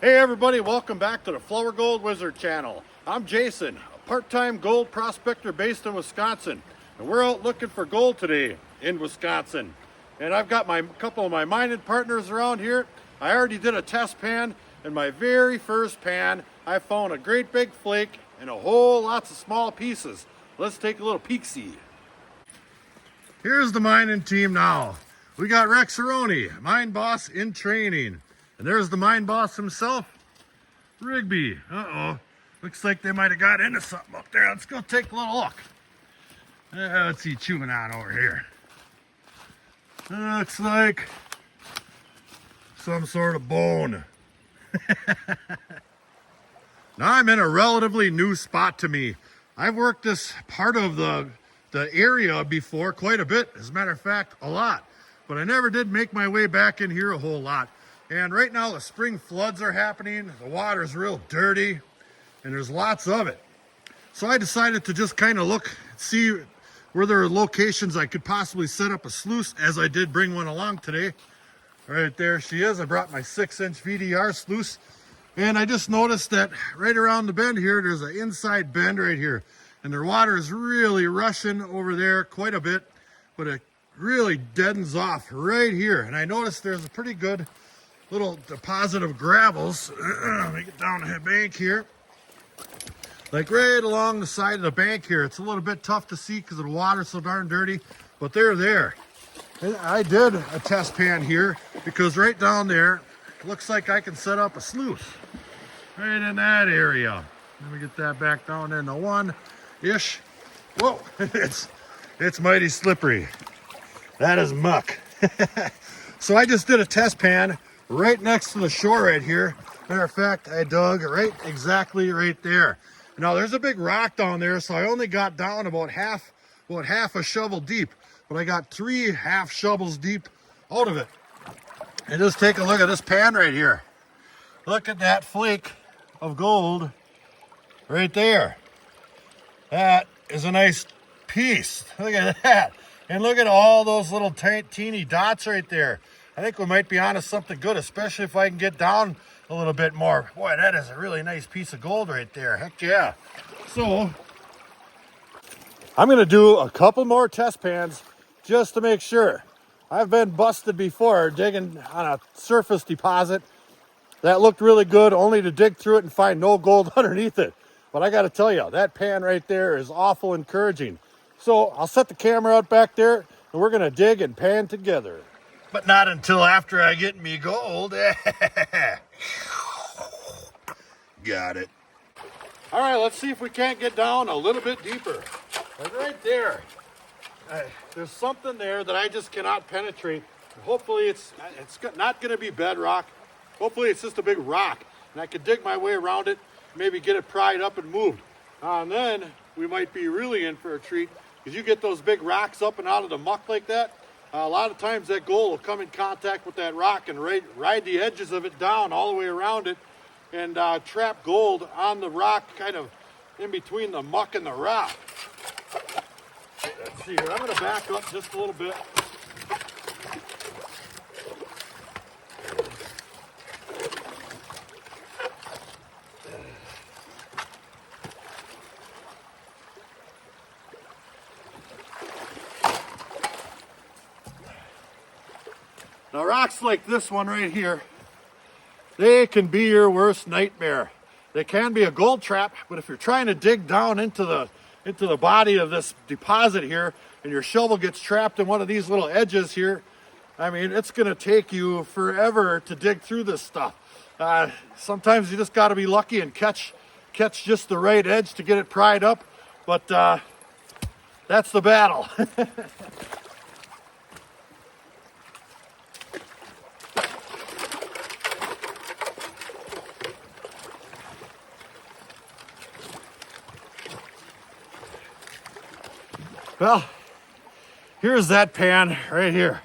Hey everybody, welcome back to the Flourgoldwizards channel. I'm Jason, a part-time gold prospector based in Wisconsin. And we're out looking for gold today in Wisconsin. And I've got a couple of my mining partners around here. I already did a test pan. In my very first pan, I found a great big flake and a whole lots of small pieces. Let's take a little peek-see. Here's the mining team now. We got Rex Aroni, mine boss in training. And there's the mine boss himself, Rigby. Uh-oh, looks like they might have got into something up there. Let's go take a little look. What's he chewing on over here? Looks like some sort of bone. Now I'm in a relatively new spot to me. I've worked this part of the area before quite a bit. As a matter of fact, a lot. But I never did make my way back in here a whole lot. And right now the spring floods are happening. The water's real dirty and there's lots of it. So I decided to just kind of look, see where there are locations I could possibly set up a sluice, as I did bring one along today. Right there she is. I brought my 6-inch VDR sluice. And I just noticed that right around the bend here, there's an inside bend right here. And the water is really rushing over there quite a bit, but it really deadens off right here. And I noticed there's a pretty good little deposit of gravels. Let me get down the bank here. Like right along the side of the bank here. It's a little bit tough to see because the water's so darn dirty, but they're there. And I did a test pan here because right down there, looks like I can set up a sluice right in that area. Let me get that back down into one-ish. Whoa, it's mighty slippery. That is muck. So I just did a test pan right next to the shore right here. Matter of fact, I dug exactly right there. Now there's a big rock down there, so I only got down about half a shovel deep, but I got 3 half shovels deep out of it. And just take a look at this pan right here. Look at that flake of gold right there. That is a nice piece. Look at that. And look at all those little teeny dots right there. I think we might be onto something good, especially if I can get down a little bit more. Boy, that is a really nice piece of gold right there. Heck yeah. So I'm going to do a couple more test pans just to make sure. I've been busted before digging on a surface deposit that looked really good, only to dig through it and find no gold underneath it. But I got to tell you, that pan right there is awful encouraging. So I'll set the camera out back there and we're going to dig and pan together. But not until after I get me gold. Got it. All right, let's see if we can't get down a little bit deeper. Like right there. There's something there that I just cannot penetrate. Hopefully it's not going to be bedrock. Hopefully it's just a big rock. And I can dig my way around it, maybe get it pried up and moved. And then we might be really in for a treat. Because you get those big rocks up and out of the muck like that, a lot of times that gold will come in contact with that rock and ride the edges of it down all the way around it and trap gold on the rock, kind of in between the muck and the rock. Let's see here. I'm going to back up just a little bit. Now rocks like this one right here, they can be your worst nightmare. They can be a gold trap, but if you're trying to dig down into the body of this deposit here and your shovel gets trapped in one of these little edges here, I mean, it's going to take you forever to dig through this stuff. Sometimes you just got to be lucky and catch just the right edge to get it pried up, but that's the battle. Well, here's that pan right here.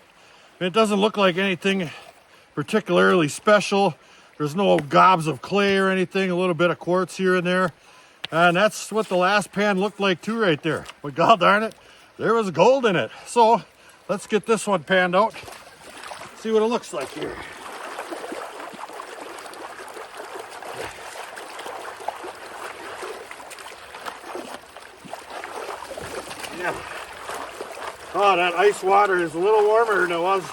It doesn't look like anything particularly special. There's no gobs of clay or anything, a little bit of quartz here and there. And that's what the last pan looked like too right there. But god darn it, there was gold in it. So let's get this one panned out, see what it looks like here. Yeah. Oh, that ice water is a little warmer than it was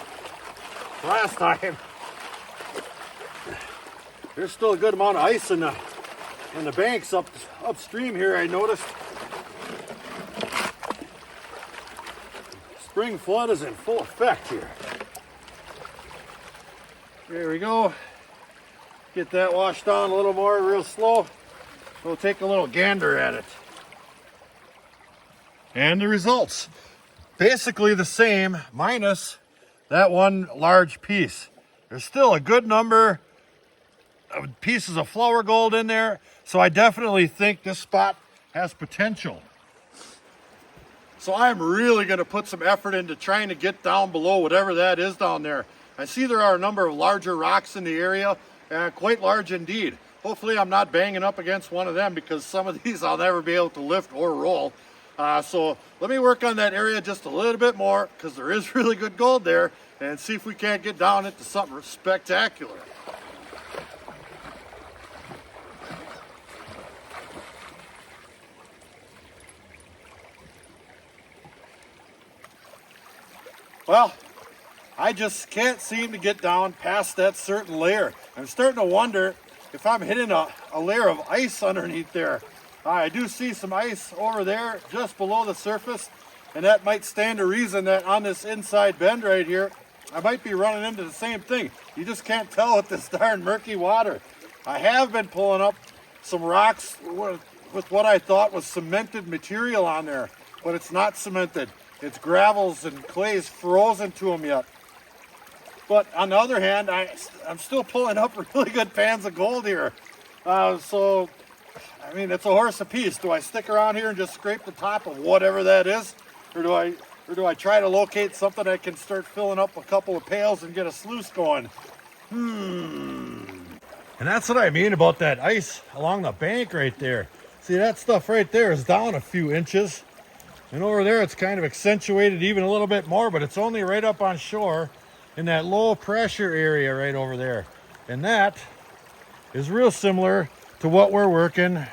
last time. There's still a good amount of ice in the banks upstream here, I noticed. Spring flood is in full effect here. There we go. Get that washed down a little more real slow. We'll take a little gander at it. And the results. Basically the same, minus that one large piece. There's still a good number of pieces of flower gold in there, so I definitely think this spot has potential. So I'm really going to put some effort into trying to get down below whatever that is down there. I see there are a number of larger rocks in the area, quite large indeed. Hopefully I'm not banging up against one of them, because some of these I'll never be able to lift or roll. So let me work on that area just a little bit more, because there is really good gold there, and see if we can't get down into something spectacular. Well, I just can't seem to get down past that certain layer. I'm starting to wonder if I'm hitting a layer of ice underneath there. I do see some ice over there just below the surface, and that might stand to reason that on this inside bend right here, I might be running into the same thing. You just can't tell with this darn murky water. I have been pulling up some rocks with what I thought was cemented material on there, but it's not cemented. It's gravels and clays frozen to them yet. But on the other hand, I'm still pulling up really good pans of gold here. So, I mean, it's a horse apiece. Do I stick around here and just scrape the top of whatever that is? Or do I try to locate something I can start filling up a couple of pails and get a sluice going? And that's what I mean about that ice along the bank right there. See, that stuff right there is down a few inches. And over there, it's kind of accentuated even a little bit more, but it's only right up on shore in that low pressure area right over there. And that is real similar to what we're working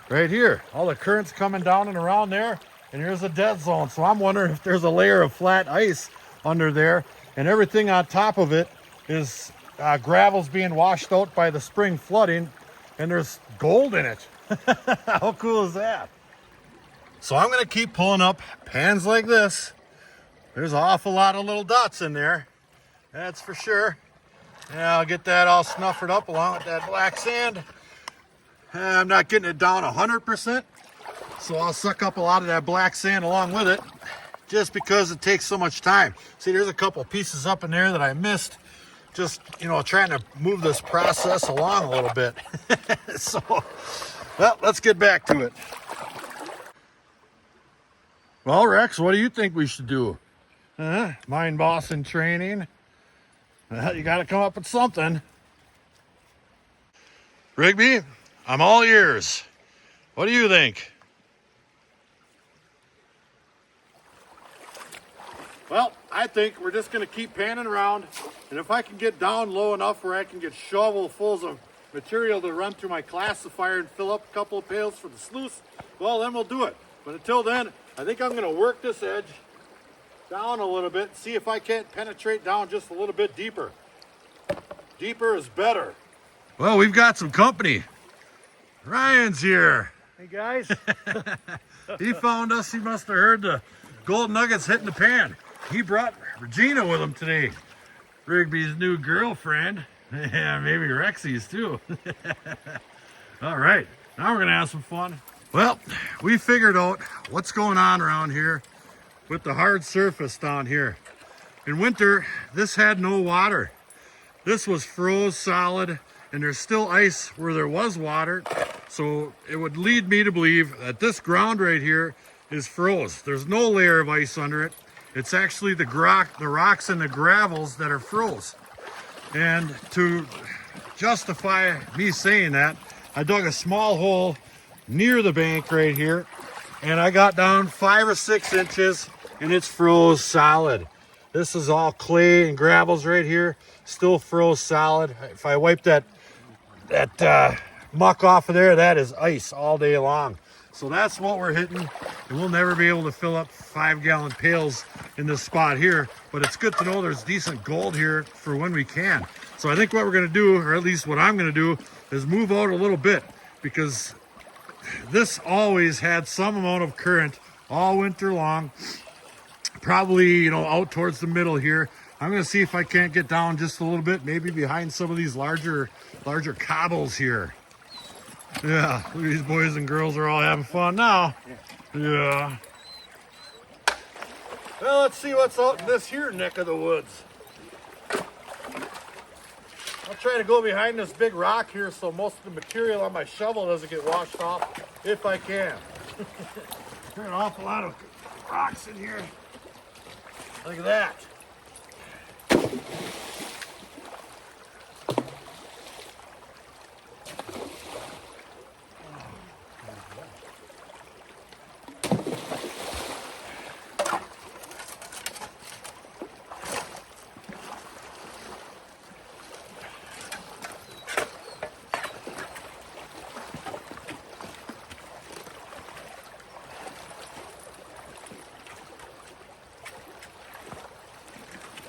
right here. All the currents coming down and around there, and here's a dead zone. So I'm wondering if there's a layer of flat ice under there, and everything on top of it is gravel's being washed out by the spring flooding, and there's gold in it. How cool is that? So I'm going to keep pulling up pans like this. There's an awful lot of little dots in there, that's for sure. Yeah, I'll get that all snuffered up along with that black sand. I'm not getting it down 100%, so I'll suck up a lot of that black sand along with it, just because it takes so much time. See, there's a couple pieces up in there that I missed, just, you know, trying to move this process along a little bit. So, well, let's get back to it. Well, Rex, what do you think we should do? Mine boss in training. You got to come up with something. Rigby, I'm all ears. What do you think? Well, I think we're just going to keep panning around, and if I can get down low enough where I can get shovelfuls of material to run through my classifier and fill up a couple of pails for the sluice, well, then we'll do it. But until then, I think I'm going to work this edge down a little bit, see if I can't penetrate down just a little bit deeper. Deeper is better. Well, we've got some company. Ryan's here. Hey guys. He found us. He must have heard the gold nuggets hitting the pan. He brought Regina with him today. Rigby's new girlfriend. Yeah, maybe Rexy's too. All right, now we're gonna have some fun. Well, we figured out what's going on around here with the hard surface down here. In winter, this had no water. This was froze solid, and there's still ice where there was water. So it would lead me to believe that this ground right here is froze. There's no layer of ice under it. It's actually the rocks and the gravels that are froze. And to justify me saying that, I dug a small hole near the bank right here, and I got down 5 or 6 inches, and it's froze solid. This is all clay and gravels right here, still froze solid. If I wipe that muck off of there, that is ice all day long. So that's what we're hitting. And we'll never be able to fill up 5-gallon pails in this spot here, but it's good to know there's decent gold here for when we can. So I think what we're gonna do, or at least what I'm gonna do, is move out a little bit, because this always had some amount of current all winter long. Probably, you know, out towards the middle here. I'm gonna see if I can't get down just a little bit, maybe behind some of these larger cobbles here. Yeah, look at these boys and girls are all having fun now. Yeah. Well, let's see what's out in this here neck of the woods. I'll try to go behind this big rock here so most of the material on my shovel doesn't get washed off, if I can. There's an awful lot of rocks in here. Look at that.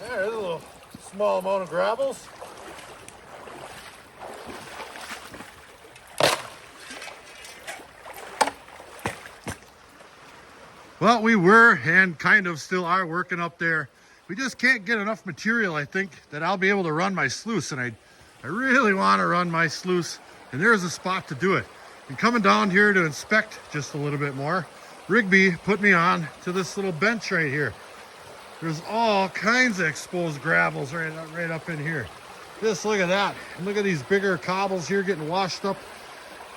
There's a little small amount of gravels. Well, we were and kind of still are working up there. We just can't get enough material, I think, that I'll be able to run my sluice. And I really want to run my sluice, and there's a spot to do it. And coming down here to inspect just a little bit more, Rigby put me on to this little bench right here. There's all kinds of exposed gravels right up in here. Just look at that. And look at these bigger cobbles here getting washed up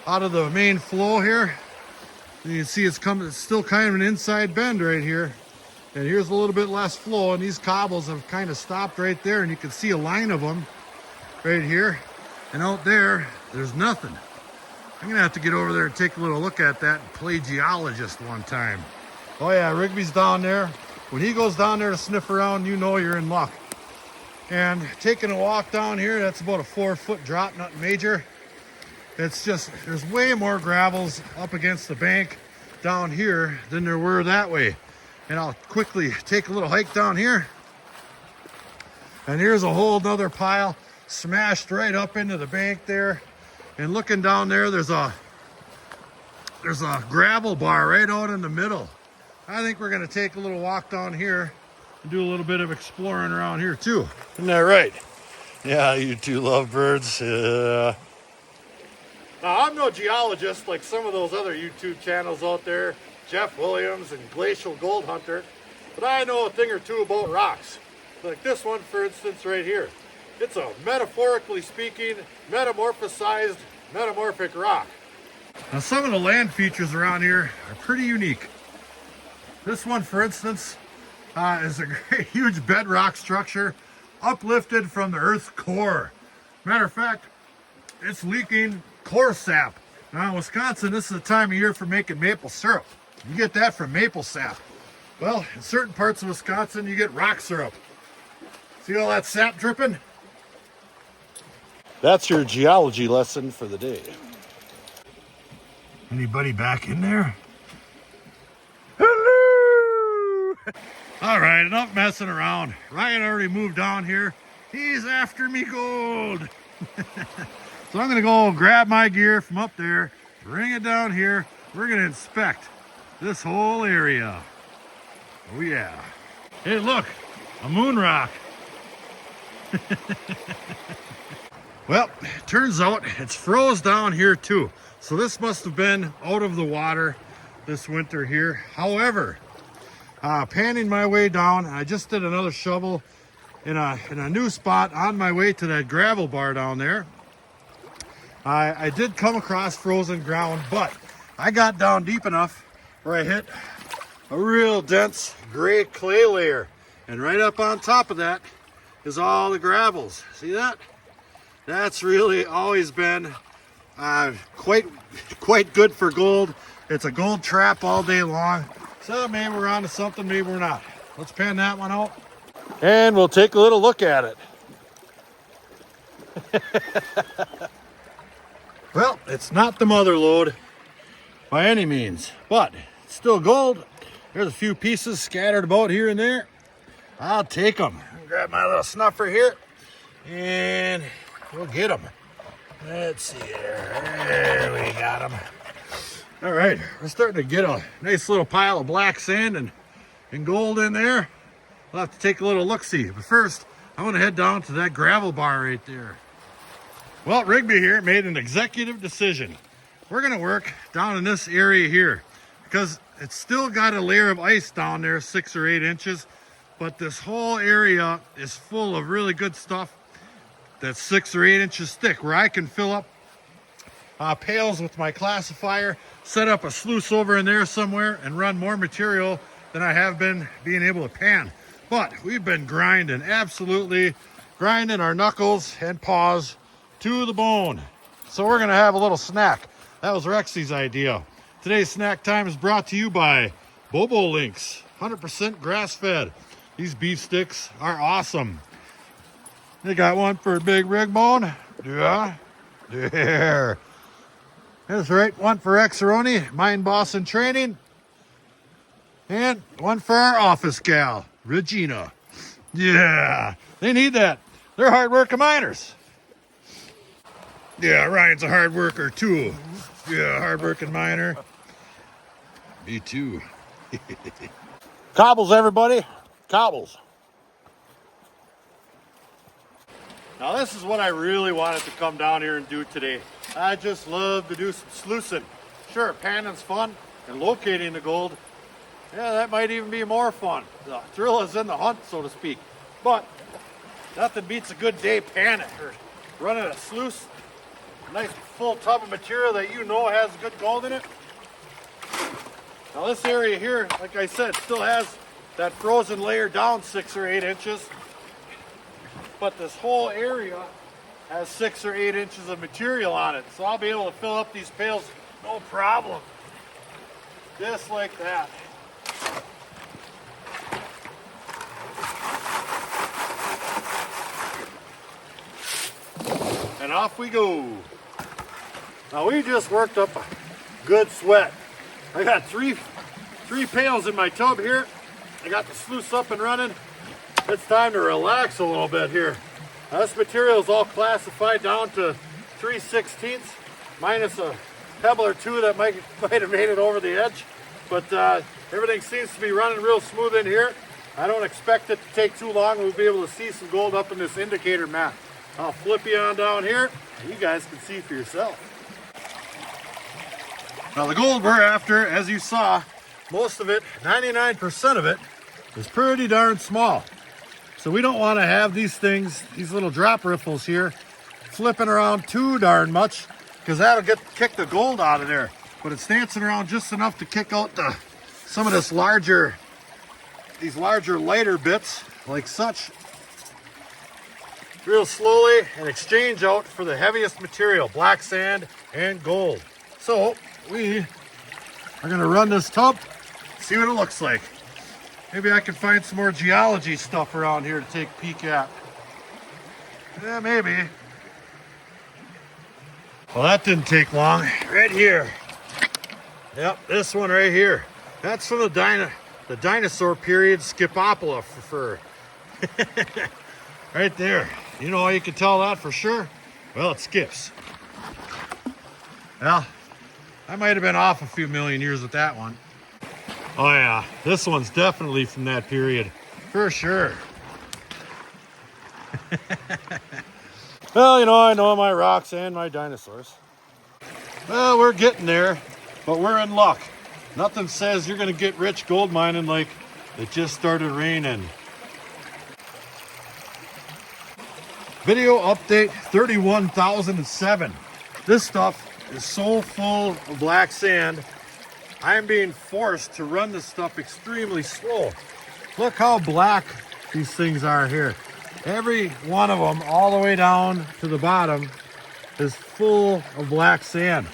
out of the main flow here. And you can see it's still kind of an inside bend right here. And here's a little bit less flow, and these cobbles have kind of stopped right there, and you can see a line of them right here. And out there, there's nothing. I'm gonna have to get over there and take a little look at that and play geologist one time. Oh yeah, Rigby's down there. When he goes down there to sniff around, you know you're in luck. And taking a walk down here, that's about a 4-foot drop, nothing major. It's just, there's way more gravels up against the bank down here than there were that way. And I'll quickly take a little hike down here. And here's a whole nother pile smashed right up into the bank there. And looking down there, there's a gravel bar right out in the middle. I think we're gonna take a little walk down here and do a little bit of exploring around here too. Isn't that right? Yeah, you two lovebirds. Now, I'm no geologist like some of those other YouTube channels out there, Jeff Williams and Glacial Gold Hunter, but I know a thing or two about rocks. Like this one, for instance, right here. It's a, metaphorically speaking, metamorphosized metamorphic rock. Now, some of the land features around here are pretty unique. This one, for instance, is a great, huge bedrock structure uplifted from the Earth's core. Matter of fact, it's leaking core sap. Now in Wisconsin, this is the time of year for making maple syrup. You get that from maple sap. Well, in certain parts of Wisconsin, you get rock syrup. See all that sap dripping? That's your geology lesson for the day. Anybody back in there? Hello! All right, enough messing around. Ryan already moved down here. He's after me gold. So I'm gonna go grab my gear from up there, bring it down here. We're gonna inspect this whole area. Oh yeah. Hey, look, a moon rock. Well, it turns out it's froze down here too. So this must have been out of the water this winter here. However, panning my way down, I just did another shovel in a new spot on my way to that gravel bar down there. I did come across frozen ground, but I got down deep enough where I hit a real dense gray clay layer. And right up on top of that is all the gravels. See that? That's really always been quite good for gold. It's a gold trap all day long. So maybe we're onto something, maybe we're not. Let's pan that one out. And we'll take a little look at it. Well, it's not the mother lode. by any means, but it's still gold. There's a few pieces scattered about here and there. I'll take them. Grab my little snuffer here and we'll get them. Let's see here. There we got them. All right, we're starting to get a nice little pile of black sand and gold in there. We'll have to take a little look-see. But first, I want to head down to that gravel bar right there. Well, Rigby here made an executive decision. We're going to work down in this area here because it's still got a layer of ice down there, 6 or 8 inches. But this whole area is full of really good stuff that's 6 or 8 inches thick, where I can fill up pails with my classifier, set up a sluice over in there somewhere, and run more material than I have been being able to pan. But we've been grinding, absolutely grinding our knuckles and paws to the bone. So we're gonna have a little snack. That was Rexy's idea. Today's snack time is brought to you by Bobo Links, 100% grass-fed. These beef sticks are awesome. They got one for Big Rig Bone. Yeah, there. That's right, one for Exeroni, mine boss in training. And one for our office gal, Regina. Yeah, they need that. They're hard-working miners. Yeah, Ryan's a hard worker too. Yeah, hard-working miner. Me too. Cobbles, everybody. Cobbles. Now this is what I really wanted to come down here and do today. I just love to do some sluicing. Sure, panning's fun, and locating the gold, yeah, that might even be more fun. The thrill is in the hunt, so to speak. But nothing beats a good day panning or running a sluice. A nice full tub of material that you know has good gold in it. Now this area here, like I said, still has that frozen layer down 6 or 8 inches. But this whole area has 6 or 8 inches of material on it. So I'll be able to fill up these pails no problem. Just like that. And off we go. Now we just worked up a good sweat. I got three pails in my tub here. I got the sluice up and running. It's time to relax a little bit here. Now, this material is all classified down to 3/16, minus a pebble or two that might have made it over the edge. But everything seems to be running real smooth in here. I don't expect it to take too long. We'll be able to see some gold up in this indicator map. I'll flip you on down here, and you guys can see for yourself. Now the gold we're after, as you saw, most of it, 99% of it, is pretty darn small. So we don't want to have these things, these little drop riffles here, flipping around too darn much, because that'll kick the gold out of there. But it's dancing around just enough to kick out some of these larger lighter bits, like such, real slowly, and exchange out for the heaviest material, black sand and gold. So we are going to run this tub, see what it looks like. Maybe I can find some more geology stuff around here to take a peek at. Yeah, maybe. Well, that didn't take long. Right here. Yep, this one right here. That's from the dinosaur period, Skipopula for fur. Right there. You know how you can tell that for sure? Well, it skips. Well, I might have been off a few million years with that one. Oh yeah, this one's definitely from that period, for sure. Well, you know, I know my rocks and my dinosaurs. Well, we're getting there, but we're in luck. Nothing says you're gonna get rich gold mining like it just started raining. Video update 31,007. This stuff is so full of black sand, I'm being forced to run this stuff extremely slow. Look how black these things are here. Every one of them, all the way down to the bottom, is full of black sand.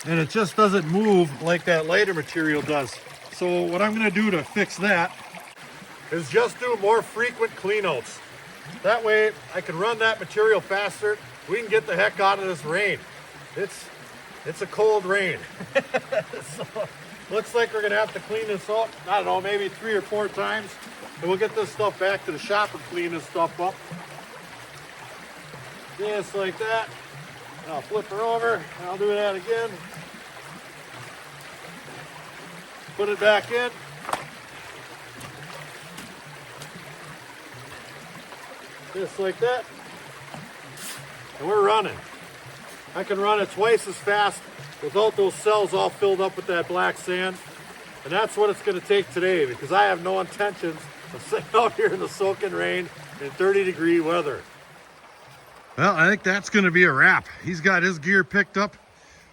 And it just doesn't move like that lighter material does. So what I'm gonna do to fix that is just do more frequent cleanouts. That way I can run that material faster. We can get the heck out of this rain. It's It's a cold rain. So, looks like we're gonna have to clean this up. I don't know, maybe 3 or 4 times. And we'll get this stuff back to the shop and clean this stuff up. Just like that. And I'll flip her over, and I'll do that again. Put it back in. Just like that. And we're running. I can run it twice as fast without those cells all filled up with that black sand. And that's what it's going to take today, because I have no intentions of sitting out here in the soaking rain in 30-degree weather. Well, I think that's going to be a wrap. He's got his gear picked up.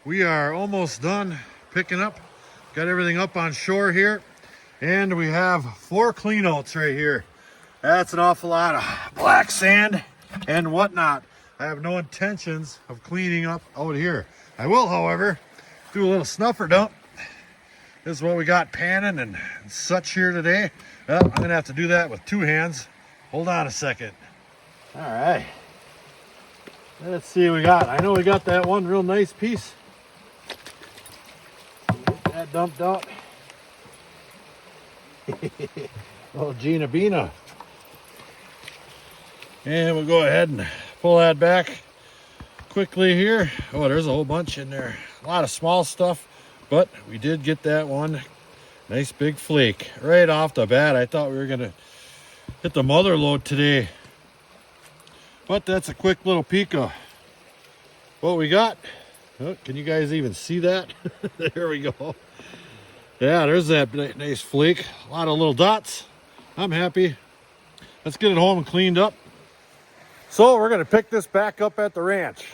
We are almost done picking up. Got everything up on shore here. And we have 4 cleanouts right here. That's an awful lot of black sand and whatnot. I have no intentions of cleaning up out here. I will, however, do a little snuffer dump. This is what we got panning and such here today. Well, I'm gonna have to do that with 2 hands. Hold on a second. All right. Let's see what we got. I know we got that one real nice piece. Get that dumped out. Oh, Gina Bina. And we'll go ahead and pull that back quickly here. Oh, there's a whole bunch in there. A lot of small stuff, but we did get that one nice big flake right off the bat. I thought we were gonna hit the mother load today, but that's a quick little peek of what we got. Oh, can you guys even see that? There we go. Yeah, there's that nice flake. A lot of little dots. I'm happy. Let's get it home and cleaned up. So we're going to pick this back up at the ranch.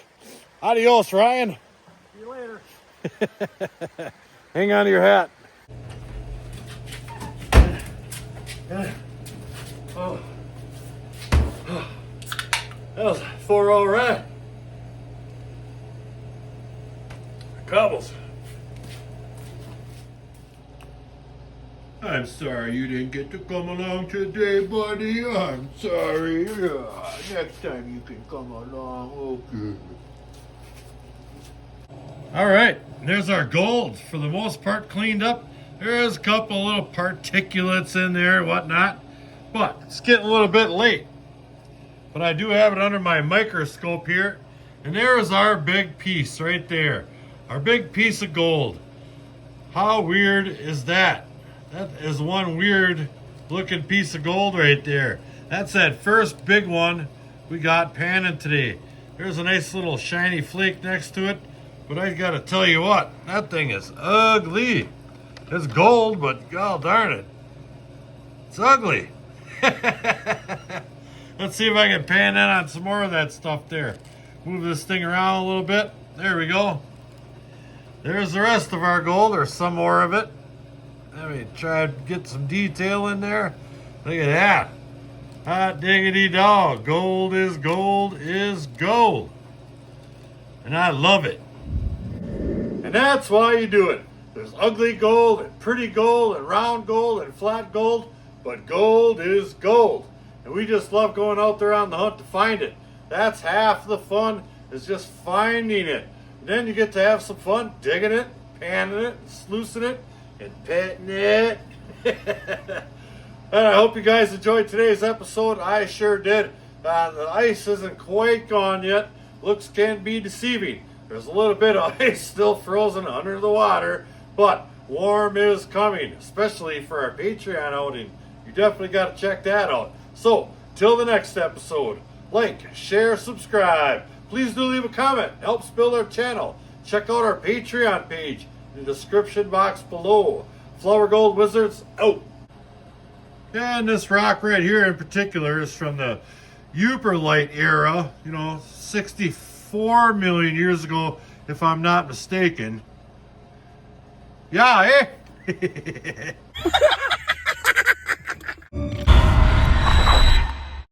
Adios, Ryan. See you later. Hang on to your hat. Oh. That was 4-0 right. Cobbles. I'm sorry you didn't get to come along today, buddy. I'm sorry. Next time you can come along. Okay. All right, there's our gold. For the most part cleaned up. There's a couple little particulates in there, whatnot. But it's getting a little bit late. But I do have it under my microscope here. And there is our big piece right there. Our big piece of gold. How weird is that? That is one weird looking piece of gold right there. That's that first big one we got panning today. There's a nice little shiny flake next to it. But I gotta tell you what, that thing is ugly. It's gold, but god darn it, it's ugly. Let's see if I can pan in on some more of that stuff there. Move this thing around a little bit. There we go. There's the rest of our gold, or some more of it. Let me try to get some detail in there. Look at that. Hot diggity dog. Gold is gold is gold. And I love it. And that's why you do it. There's ugly gold and pretty gold and round gold and flat gold, but gold is gold. And we just love going out there on the hunt to find it. That's half the fun, is just finding it. And then you get to have some fun digging it, panning it, sluicing it, and petting it. And I hope you guys enjoyed today's episode. I sure did. The ice isn't quite gone yet. Looks can be deceiving. There's a little bit of ice still frozen under the water, but warm is coming, especially for our Patreon outing. You definitely got to check that out. So, till the next episode, like, share, subscribe. Please do leave a comment. Helps build our channel. Check out our Patreon page in the description box below. Flourgoldwizards out. And this rock right here in particular is from the Uperlite era, 64 million years ago, if I'm not mistaken. Yeah, eh?